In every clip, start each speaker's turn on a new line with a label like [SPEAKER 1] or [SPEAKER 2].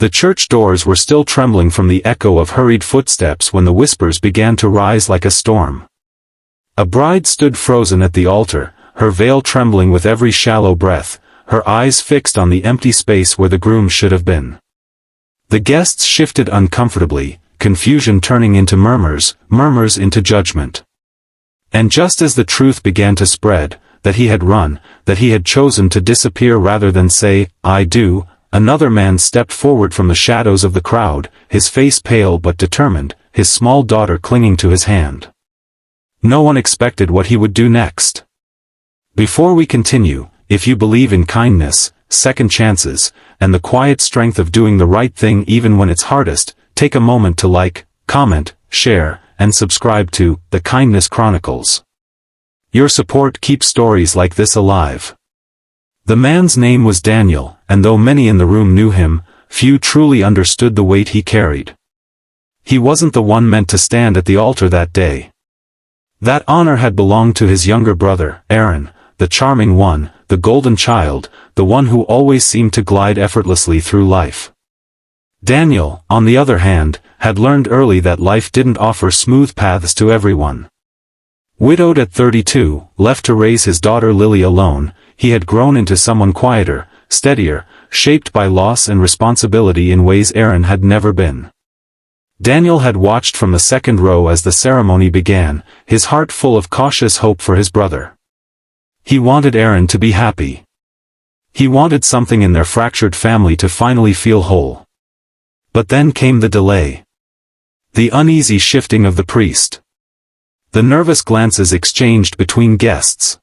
[SPEAKER 1] The church doors were still trembling from the echo of hurried footsteps when the whispers began to rise like a storm. A bride stood frozen at the altar, her veil trembling with every shallow breath, her eyes fixed on the empty space where the groom should have been. The guests shifted uncomfortably, confusion turning into murmurs, murmurs into judgment. And just as the truth began to spread, that he had run, that he had chosen to disappear rather than say, "I do," another man stepped forward from the shadows of the crowd, his face pale but determined, his small daughter clinging to his hand. No one expected what he would do next. Before we continue, if you believe in kindness, second chances, and the quiet strength of doing the right thing even when it's hardest, take a moment to like, comment, share, and subscribe to The Kindness Chronicles. Your support keeps stories like this alive. The man's name was Daniel, and though many in the room knew him, few truly understood the weight he carried. He wasn't the one meant to stand at the altar that day. That honor had belonged to his younger brother, Aaron, the charming one, the golden child, the one who always seemed to glide effortlessly through life. Daniel, on the other hand, had learned early that life didn't offer smooth paths to everyone. Widowed at 32, left to raise his daughter Lily alone, he had grown into someone quieter, steadier, shaped by loss and responsibility in ways Aaron had never been. Daniel had watched from the second row as the ceremony began, his heart full of cautious hope for his brother. He wanted Aaron to be happy. He wanted something in their fractured family to finally feel whole. But then came the delay. The uneasy shifting of the priest. The nervous glances exchanged between guests.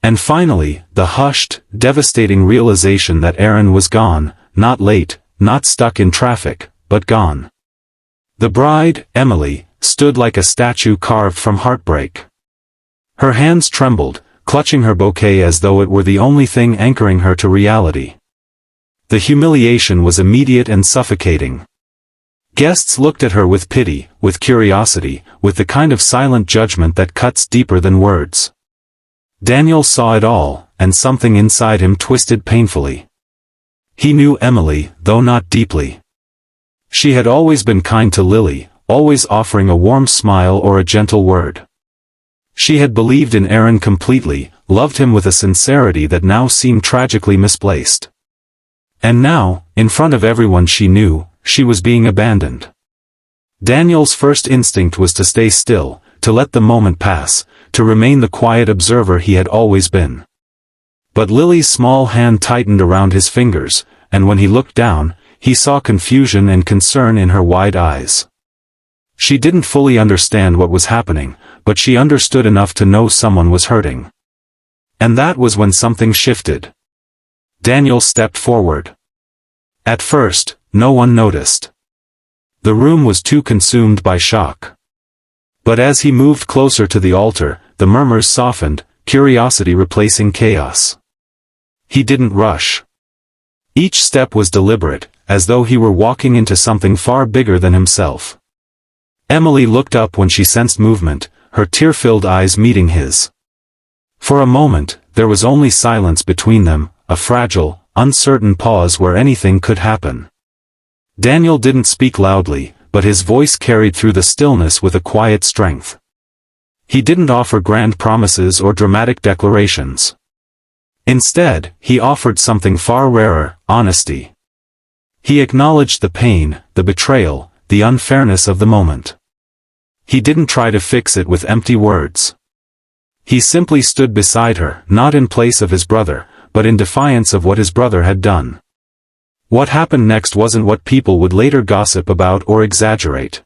[SPEAKER 1] And finally, the hushed, devastating realization that Aaron was gone, not late, not stuck in traffic, but gone. The bride, Emily, stood like a statue carved from Heartbreak. Her hands trembled, clutching her bouquet as though it were the only thing anchoring her to reality. The humiliation was immediate and suffocating. Guests looked at her with pity, with curiosity, with the kind of silent judgment that cuts deeper than words. Daniel saw it all, and something inside him twisted painfully. He knew Emily, though not deeply. She had always been kind to Lily, always offering a warm smile or a gentle word. She had believed in Aaron completely, loved him with a sincerity that now seemed tragically misplaced. And now, in front of everyone she knew, she was being abandoned. Daniel's first instinct was to stay still, to let the moment pass, to remain the quiet observer he had always been. But Lily's small hand tightened around his fingers, and when he looked down, he saw confusion and concern in her wide eyes. She didn't fully understand what was happening, but she understood enough to know someone was hurting. And that was when something shifted. Daniel stepped forward. At first, no one noticed. The room was too consumed by shock. But as he moved closer to the altar, the murmurs softened, curiosity replacing chaos. He didn't rush. Each step was deliberate, as though he were walking into something far bigger than himself. Emily looked up when she sensed movement, her tear-filled eyes meeting his. For a moment, there was only silence between them, a fragile, uncertain pause where anything could happen. Daniel didn't speak loudly, but his voice carried through the stillness with a quiet strength. He didn't offer grand promises or dramatic declarations. Instead, he offered something far rarer, honesty. He acknowledged the pain, the betrayal, the unfairness of the moment. He didn't try to fix it with empty words. He simply stood beside her, not in place of his brother, but in defiance of what his brother had done. What happened next wasn't what people would later gossip about or exaggerate.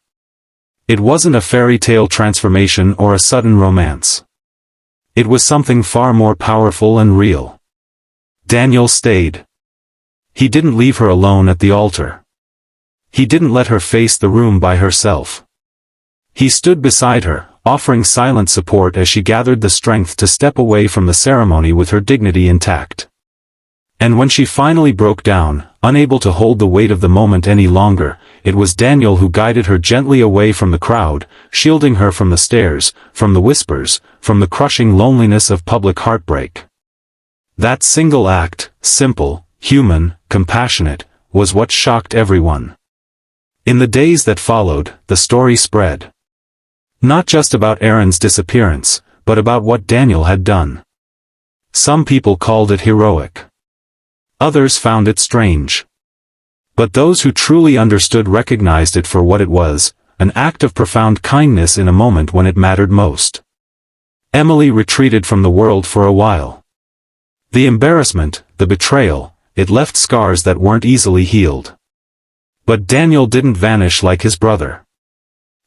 [SPEAKER 1] It wasn't a fairy tale transformation or a sudden romance. It was something far more powerful and real. Daniel stayed. He didn't leave her alone at the altar. He didn't let her face the room by herself. He stood beside her, offering silent support as she gathered the strength to step away from the ceremony with her dignity intact. And when she finally broke down, unable to hold the weight of the moment any longer, it was Daniel who guided her gently away from the crowd, shielding her from the stares, from the whispers, from the crushing loneliness of public heartbreak. That single act, simple, human, compassionate, was what shocked everyone. In the days that followed, the story spread. Not just about Aaron's disappearance, but about what Daniel had done. Some people called it heroic. Others found it strange. But those who truly understood recognized it for what it was, an act of profound kindness in a moment when it mattered most. Emily retreated from the world for a while. The embarrassment, the betrayal, it left scars that weren't easily healed. But Daniel didn't vanish like his brother.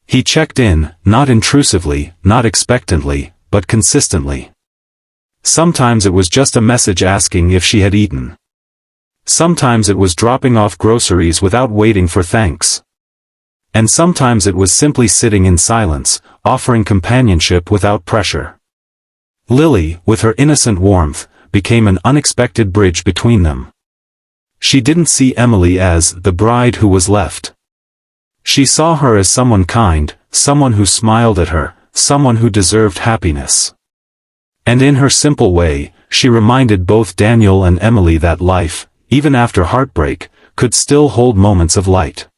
[SPEAKER 1] He checked in, not intrusively, not expectantly, but consistently. Sometimes it was just a message asking if she had eaten. Sometimes it was dropping off groceries without waiting for thanks. And sometimes it was simply sitting in silence, offering companionship without pressure. Lily, with her innocent warmth, became an unexpected bridge between them. She didn't see Emily as the bride who was left. She saw her as someone kind, someone who smiled at her, someone who deserved happiness. And in her simple way, she reminded both Daniel and Emily that life, even after heartbreak, could still hold moments of light.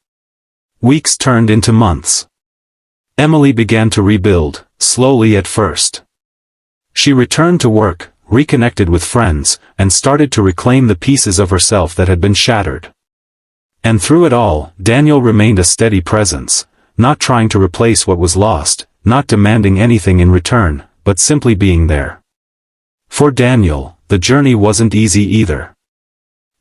[SPEAKER 1] Weeks turned into months. Emily began to rebuild, slowly at first. She returned to work, reconnected with friends, and started to reclaim the pieces of herself that had been shattered. And through it all, Daniel remained a steady presence, not trying to replace what was lost, not demanding anything in return, but simply being there. For Daniel, the journey wasn't easy either.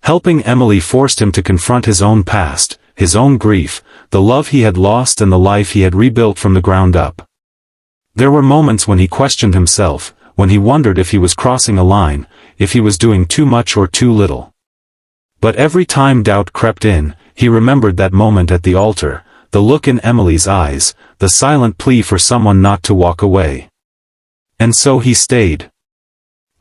[SPEAKER 1] Helping Emily forced him to confront his own past, his own grief, the love he had lost and the life he had rebuilt from the ground up. There were moments when he questioned himself, when he wondered if he was crossing a line, if he was doing too much or too little. But every time doubt crept in, he remembered that moment at the altar, the look in Emily's eyes, the silent plea for someone not to walk away. And so he stayed.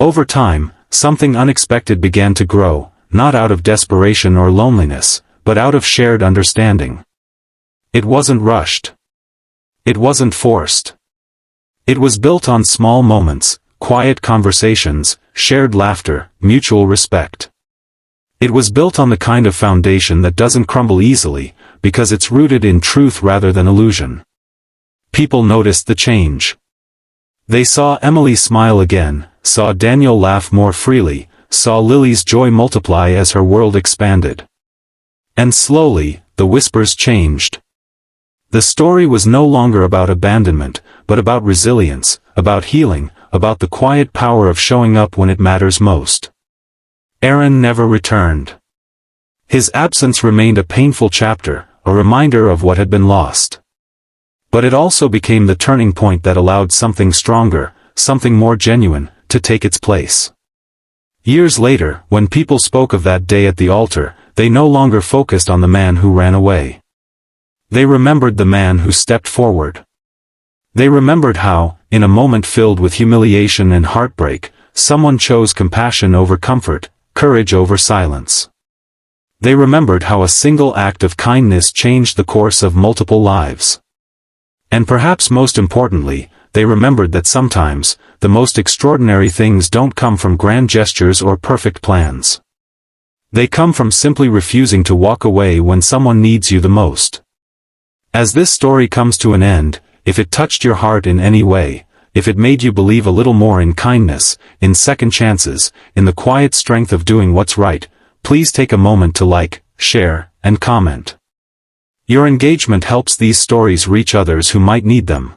[SPEAKER 1] Over time, something unexpected began to grow, not out of desperation or loneliness, but out of shared understanding. It wasn't rushed. It wasn't forced. It was built on small moments, quiet conversations, shared laughter, mutual respect. It was built on the kind of foundation that doesn't crumble easily, because it's rooted in truth rather than illusion. People noticed the change. They saw Emily smile again, saw Daniel laugh more freely, saw Lily's joy multiply as her world expanded. And slowly, the whispers changed. The story was no longer about abandonment, but about resilience, about healing, about the quiet power of showing up when it matters most. Aaron never returned. His absence remained a painful chapter, a reminder of what had been lost. But it also became the turning point that allowed something stronger, something more genuine, to take its place. Years later, when people spoke of that day at the altar, they no longer focused on the man who ran away. They remembered the man who stepped forward. They remembered how, in a moment filled with humiliation and heartbreak, someone chose compassion over comfort, courage over silence. They remembered how a single act of kindness changed the course of multiple lives. And perhaps most importantly, they remembered that sometimes, the most extraordinary things don't come from grand gestures or perfect plans. They come from simply refusing to walk away when someone needs you the most. As this story comes to an end, if it touched your heart in any way, if it made you believe a little more in kindness, in second chances, in the quiet strength of doing what's right, please take a moment to like, share, and comment. Your engagement helps these stories reach others who might need them.